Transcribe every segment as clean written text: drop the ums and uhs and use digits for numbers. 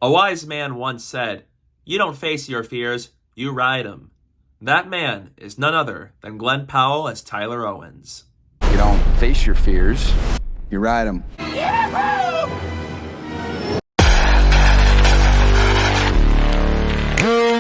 A wise man once said, "You don't face your fears, you ride 'em." That man is none other than Glen Powell as Tyler Owens. You don't face your fears, you ride them.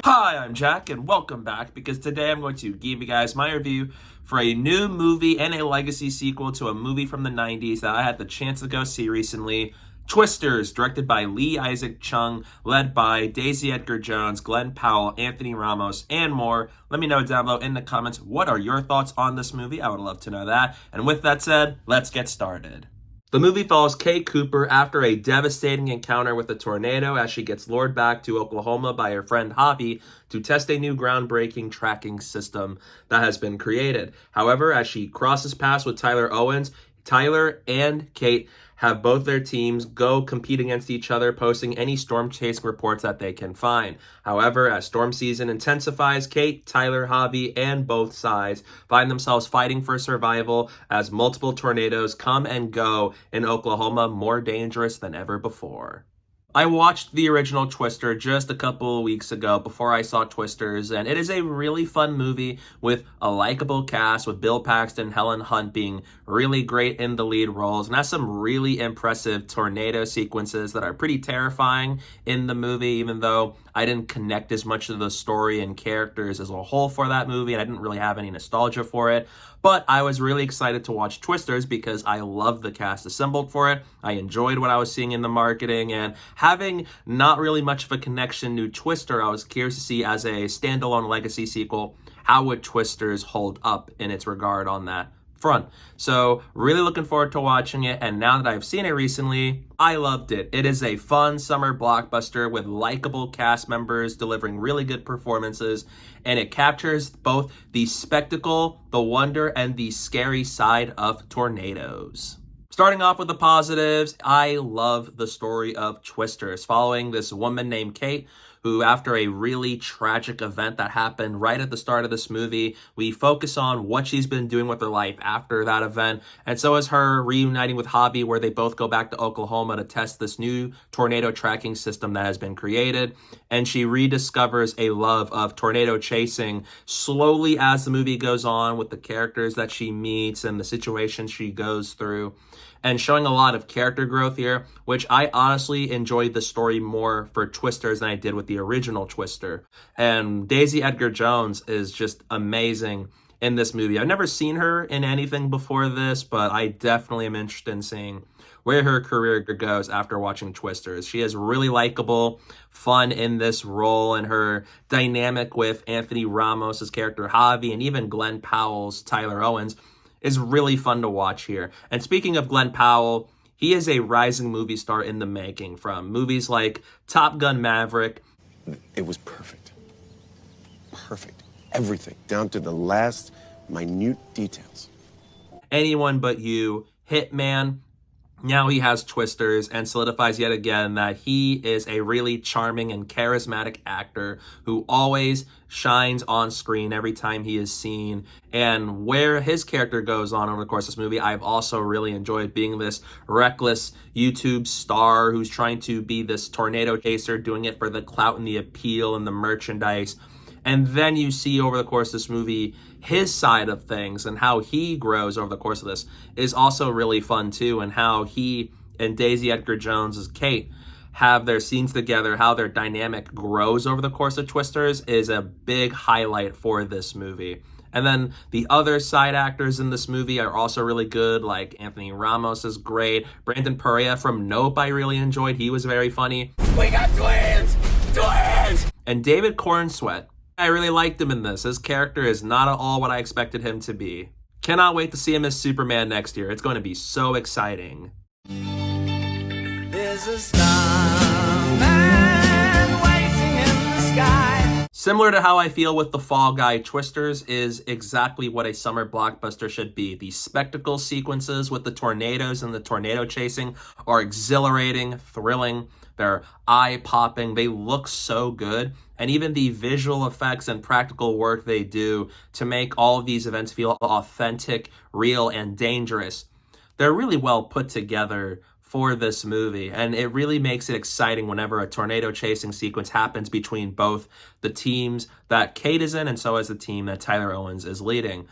Hi, I'm Jack, and welcome back, because today I'm going to give you guys my review for a new movie and a legacy sequel to a movie from the 90s that I had the chance to go see recently. Twisters, directed by Lee Isaac Chung, led by Daisy Edgar-Jones, Glen Powell, Anthony Ramos, and more. Let me know down below in the comments, what are your thoughts on this movie? I would love to know that. And with that said, let's get started. The movie follows Kate Cooper after a devastating encounter with a tornado as she gets lured back to Oklahoma by her friend Javi to test a new groundbreaking tracking system that has been created. However, as she crosses paths with Tyler Owens, Tyler and Kate have both their teams go compete against each other, posting any storm chasing reports that they can find. However, as storm season intensifies, Kate, Tyler, Javi, and both sides find themselves fighting for survival as multiple tornadoes come and go in Oklahoma, more dangerous than ever before. I watched the original Twister just a couple of weeks ago before I saw Twisters, and it is a really fun movie with a likable cast, with Bill Paxton and Helen Hunt being really great in the lead roles, and has some really impressive tornado sequences that are pretty terrifying in the movie, even though I didn't connect as much to the story and characters as a whole for that movie, and I didn't really have any nostalgia for it. But I was really excited to watch Twisters because I love the cast assembled for it. I enjoyed what I was seeing in the marketing, and having not really much of a connection to Twister, I was curious to see, as a standalone legacy sequel, how would Twisters hold up in its regard on that front. So really looking forward to watching it, and now that I've seen it recently, I loved it. It is a fun summer blockbuster with likable cast members delivering really good performances, and it captures both the spectacle, the wonder, and the scary side of tornadoes. Starting off with the positives, I love the story of Twisters, following this woman named Kate, who, after a really tragic event that happened right at the start of this movie, we focus on what she's been doing with her life after that event. And so is her reuniting with Javi, where they both go back to Oklahoma to test this new tornado tracking system that has been created. And she rediscovers a love of tornado chasing slowly as the movie goes on, with the characters that she meets and the situations she goes through, and showing a lot of character growth here, which I honestly enjoyed the story more for Twisters than I did with the original Twister. And Daisy Edgar-Jones is just amazing in this movie. I've never seen her in anything before this, but I definitely am interested in seeing where her career goes after watching Twisters. She is really likable, fun in this role, and her dynamic with Anthony Ramos' character Javi, and even Glen Powell's Tyler Owens, is really fun to watch here. And speaking of Glen Powell, he is a rising movie star in the making, from movies like Top Gun Maverick. It was perfect. Perfect. Everything, down to the last minute details. Anyone But You, Hitman. Now he has Twisters, and solidifies yet again that he is a really charming and charismatic actor who always shines on screen every time he is seen. And where his character goes on over the course of this movie, I've also really enjoyed being this reckless YouTube star who's trying to be this tornado chaser, doing it for the clout and the appeal and the merchandise. And then you see over the course of this movie, his side of things and how he grows over the course of this is also really fun too. And how he and Daisy Edgar-Jones as Kate have their scenes together, how their dynamic grows over the course of Twisters, is a big highlight for this movie. And then the other side actors in this movie are also really good, like Anthony Ramos is great. Brandon Perea from Nope I really enjoyed. He was very funny. We got twins! Twins! And David Cornsweet, I really liked him in this. His character is not at all what I expected him to be. Cannot wait to see him as Superman next year. It's going to be so exciting. There's a starman waiting in the sky. Similar to how I feel with The Fall Guy, Twisters is exactly what a summer blockbuster should be. The spectacle sequences with the tornadoes and the tornado chasing are exhilarating, thrilling. They're eye-popping. They look so good. And even the visual effects and practical work they do to make all of these events feel authentic, real, and dangerous, they're really well put together for this movie, and it really makes it exciting whenever a tornado chasing sequence happens between both the teams that Kate is in and so is the team that Tyler Owens is leading.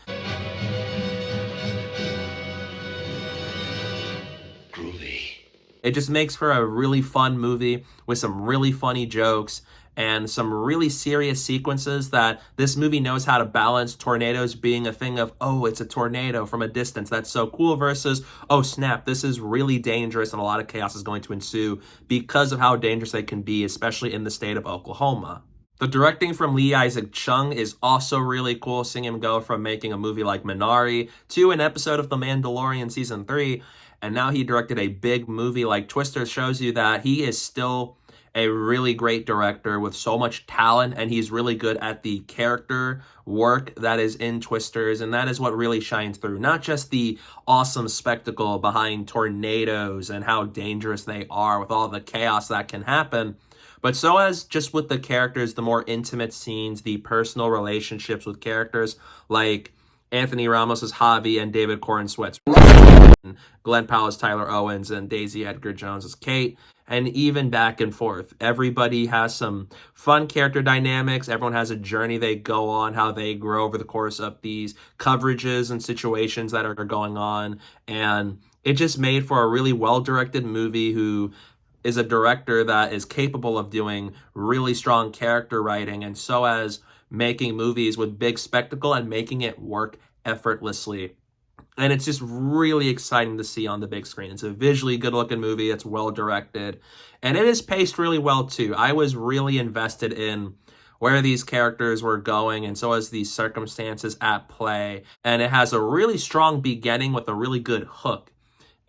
It just makes for a really fun movie with some really funny jokes and some really serious sequences that this movie knows how to balance tornadoes being a thing of, oh, it's a tornado from a distance, that's so cool, versus, oh snap, this is really dangerous and a lot of chaos is going to ensue because of how dangerous they can be, especially in the state of Oklahoma. The directing from Lee Isaac Chung is also really cool, seeing him go from making a movie like Minari to an episode of The Mandalorian Season 3, and now he directed a big movie like Twister. Shows you that he is still a really great director with so much talent, and he's really good at the character work that is in Twisters, and that is what really shines through. Not just the awesome spectacle behind tornadoes and how dangerous they are with all the chaos that can happen, but so as just with the characters, the more intimate scenes, the personal relationships with characters like Anthony Ramos as Javi and David Cornsweet's Glen Powell as Tyler Owens and Daisy Edgar-Jones as Kate, and even back and forth. Everybody has some fun character dynamics. Everyone has a journey they go on, how they grow over the course of these coverages and situations that are going on. And it just made for a really well-directed movie who is a director that is capable of doing really strong character writing, and so as making movies with big spectacle and making it work effortlessly. And it's just really exciting to see on the big screen. It's a visually good-looking movie. It's well-directed. And it is paced really well, too. I was really invested in where these characters were going, and so as these circumstances at play. And it has a really strong beginning with a really good hook.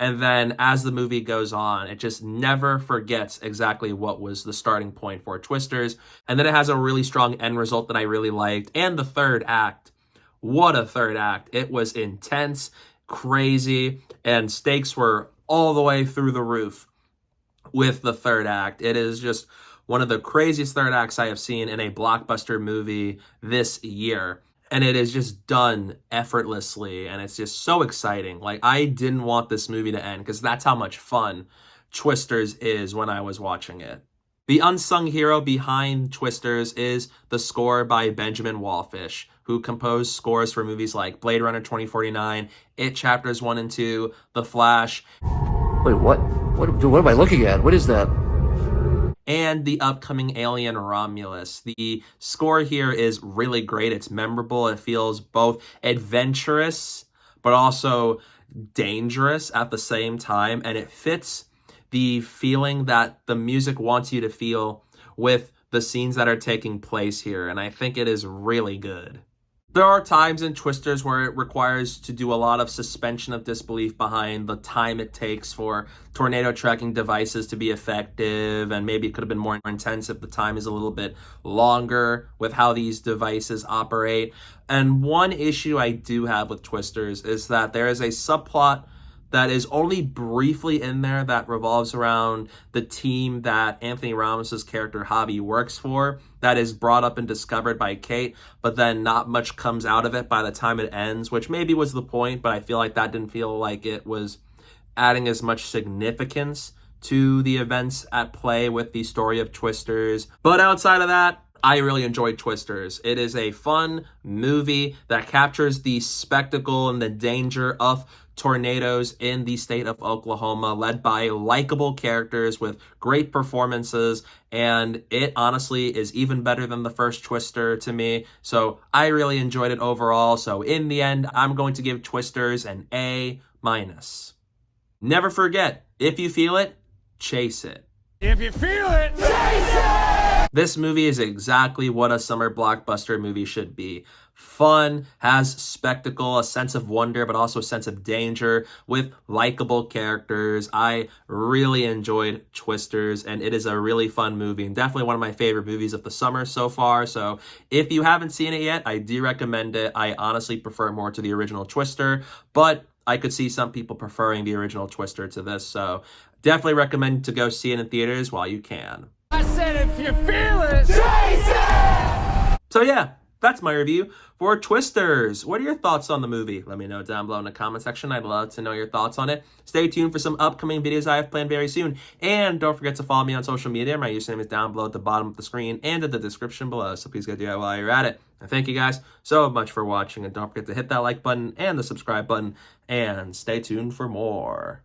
And then as the movie goes on, it just never forgets exactly what was the starting point for Twisters. And then it has a really strong end result that I really liked. And the third act, what a third act. It was intense, crazy, and stakes were all the way through the roof with the third act. It is just one of the craziest third acts I have seen in a blockbuster movie this year. And it is just done effortlessly, and it's just so exciting. Like, I didn't want this movie to end because that's how much fun Twisters is when I was watching it. The unsung hero behind Twisters is the score by Benjamin Wallfish, who composed scores for movies like Blade Runner 2049, It Chapters 1 and 2, The Flash. Wait, what? What am I looking at? What is that? And the upcoming Alien Romulus. The score here is really great. It's memorable. It feels both adventurous, but also dangerous at the same time. And it fits the feeling that the music wants you to feel with the scenes that are taking place here. And I think it is really good. There are times in Twisters where it requires to do a lot of suspension of disbelief behind the time it takes for tornado tracking devices to be effective, and maybe it could have been more intense if the time is a little bit longer with how these devices operate. And one issue I do have with Twisters is that there is a subplot that is only briefly in there that revolves around the team that Anthony Ramos' character Javi works for, that is brought up and discovered by Kate, but then not much comes out of it by the time it ends, which maybe was the point, but I feel like that didn't feel like it was adding as much significance to the events at play with the story of Twisters. But outside of that, I really enjoyed Twisters. It is a fun movie that captures the spectacle and the danger of tornadoes in the state of Oklahoma, led by likable characters with great performances, and it honestly is even better than the first Twister to me. So I really enjoyed it overall. So in the end, I'm going to give Twisters an A-. Never forget, if you feel it, chase it. If you feel it, chase it! This movie is exactly what a summer blockbuster movie should be. Fun, has spectacle, a sense of wonder, but also a sense of danger with likable characters. I really enjoyed Twisters, and it is a really fun movie and definitely one of my favorite movies of the summer so far. So if you haven't seen it yet, I do recommend it. I honestly prefer more to the original Twister, but I could see some people preferring the original Twister to this. So definitely recommend to go see it in theaters while you can. I said if you feel it, chase it! So yeah, that's my review for Twisters. What are your thoughts on the movie? Let me know down below in the comment section. I'd love to know your thoughts on it. Stay tuned for some upcoming videos I have planned very soon. And don't forget to follow me on social media. My username is down below at the bottom of the screen and in the description below. So please go do that while you're at it. And thank you guys so much for watching. And don't forget to hit that like button and the subscribe button. And stay tuned for more.